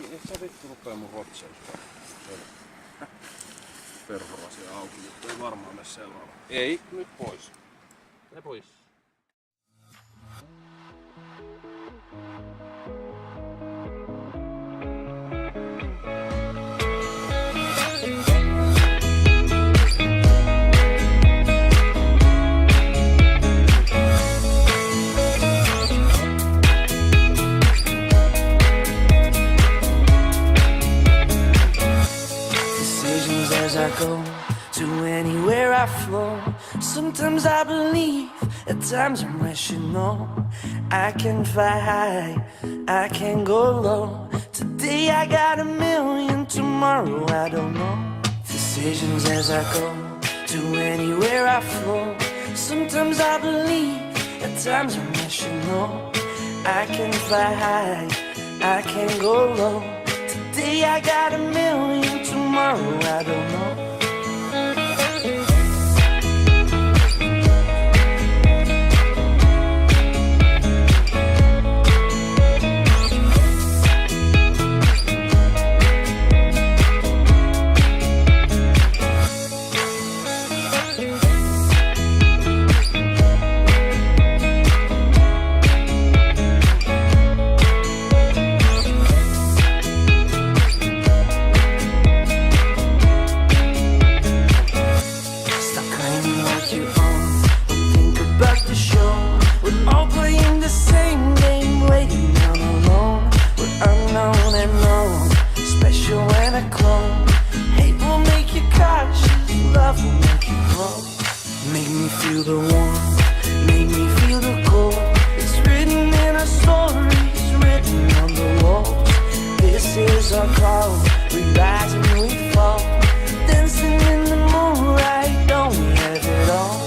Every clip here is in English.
Niin se vittu rupee mun rotseus. Perhorasi auki, mutta ei varmaan mene seuraava. Ei, nyt pois. Ne pois. As I go to anywhere I flow, sometimes I believe, at times I'm rational. I can fly high, I can go low. Today I got a million, tomorrow I don't know. Decisions as I go to anywhere I flow. Sometimes I believe, at times I'm rational. I can fly high, I can go low. Today I got a million, tomorrow I don't know. Make me feel the warmth, make me feel the cold. It's written in our stories, written on the walls. This is our call, we rise and we fall. Dancing in the moonlight, don't we have it all?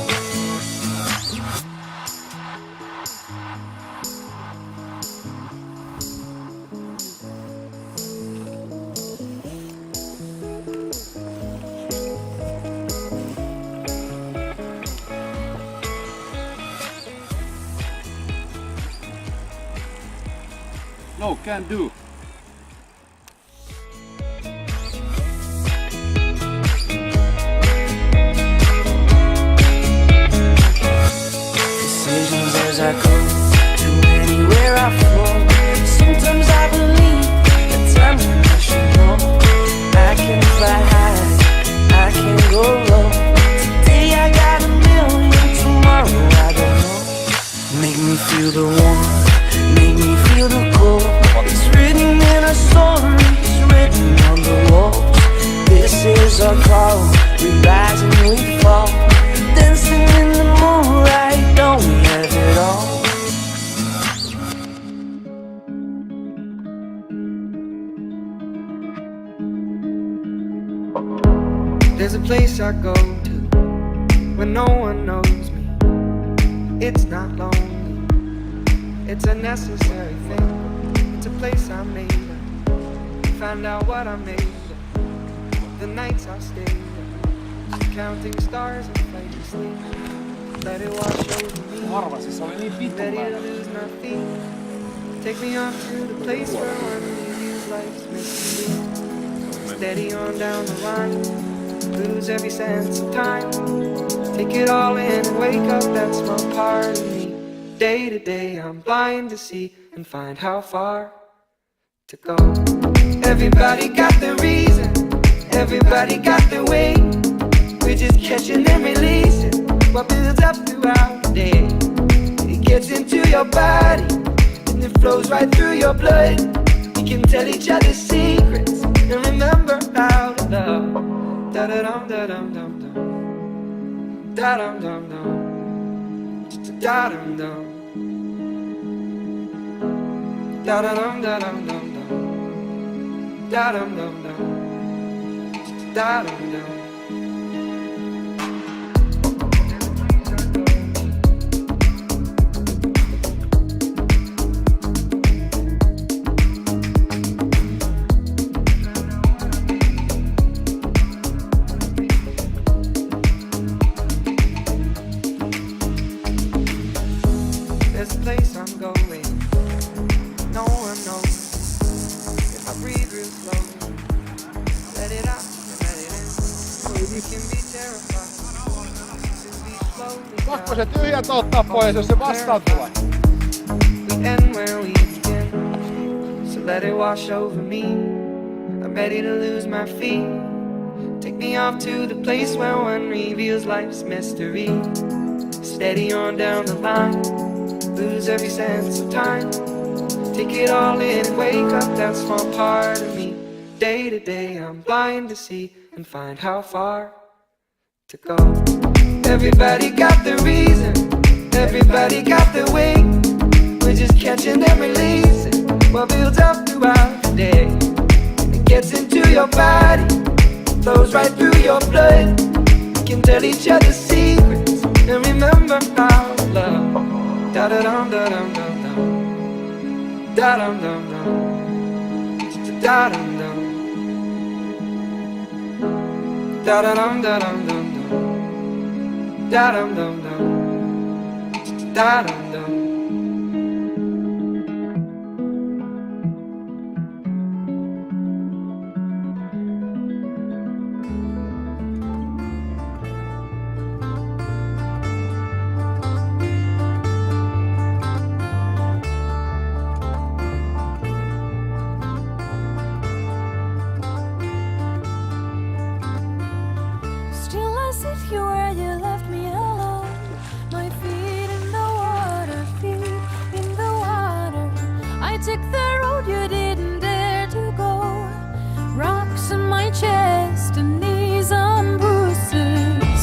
No, can do. Decisions as I go to anywhere I flow. Sometimes I believe, at times I'm rational. I can fly high, I can go low. Today I got a million, tomorrow I don't know. Make me feel the warmth, make me feel the cold. It's written in our stories, written on the walls. This is our call, we rise and we fall. Dancing in the moonlight, don't we have it all? There's a place I go to when no one knows me. It's not lonely, it's a necessary thing. It's a place I made up, find out what I made up. The nights I stayed up, counting stars and playing sleep. Let it wash over me, let it lose nothing. Take me on to the place where one leaves life's mystery. Steady on down the line, lose every sense of time. Take it all in and wake up that small part of me. Day to day I'm blind to see and find how far to go. Everybody got their reason, everybody got their way. We're just catching and releasing what builds up throughout the day. It gets into your body and it flows right through your blood. We can tell each other secrets and remember how to love. Da da dum da dum dum dum, da dum dum dum, da dum dum, da da dum da dum dum dum, da dum dum dum, da dum dum. There's a place I'm going, no one knows. If I breathe slowly. Let it out and let it in. You can be terrified to be slowly. Pakko se tyhjältä ottaa pois, jos se vastaan tulee. We end where we begin, so let it wash over me. I'm ready to lose my feet. Take me off to the place where one reveals life's mystery. Steady on down the line, lose every sense of time. Take it all in and wake up that small part of me. Day to day I'm blind to see and find how far to go. Everybody got the reason, everybody got the way. We're just catching and releasing what builds up throughout the day. It gets into your body, flows right through your blood. We can tell each other secrets and remember our love. Da da dum da dum dum dum. Da dum dum dum. Da dum dum. Da da dum da dum dum dum. Da dum dum dum. Da dum dum. Still I sit here where you left me alone. My feet in the water, feet in the water. I took the road you didn't dare to go. Rocks on my chest and knees on bruises.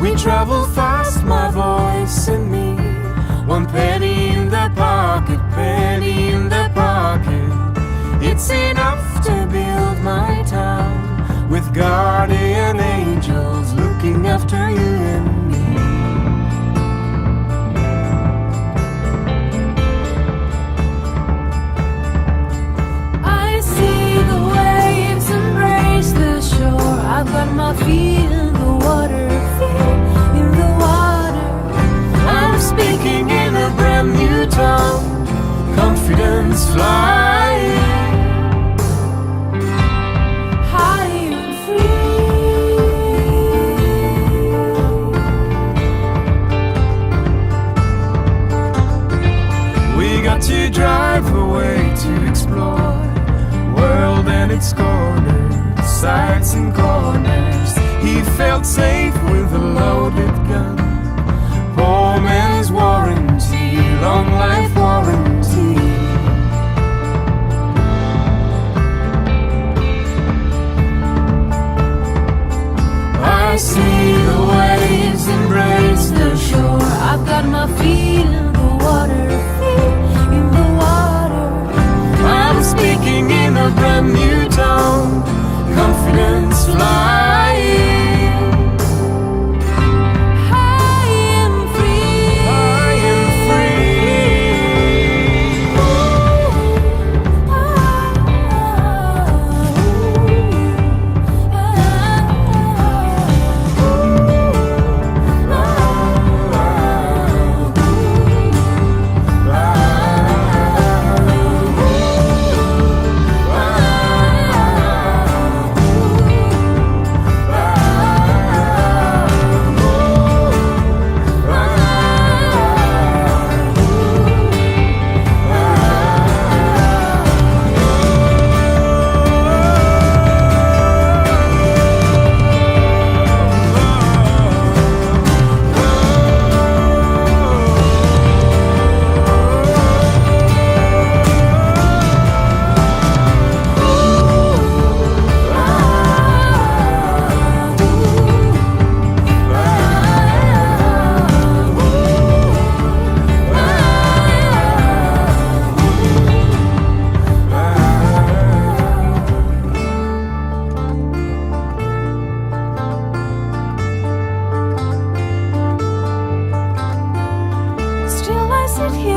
We travel fast, my voice and me. One penny in the pocket, penny in the pocket. It's enough to build my town with guardian angels looking after you and me. I see the waves embrace the shore. I've got my feet in the water, feet in the water. I'm speaking in a brand new tongue, confidence flying. High and free. We got to drive away to explore world and its corners, sides and corners. He felt safe with a loaded gun. Poor man's warranty, long life warranty. I see the waves embrace the shore. I've got my feet in the water, feet in the water. I'm speaking in a brand new tongue, confidence flying. High and free. High and free. Ooh, Still I sit here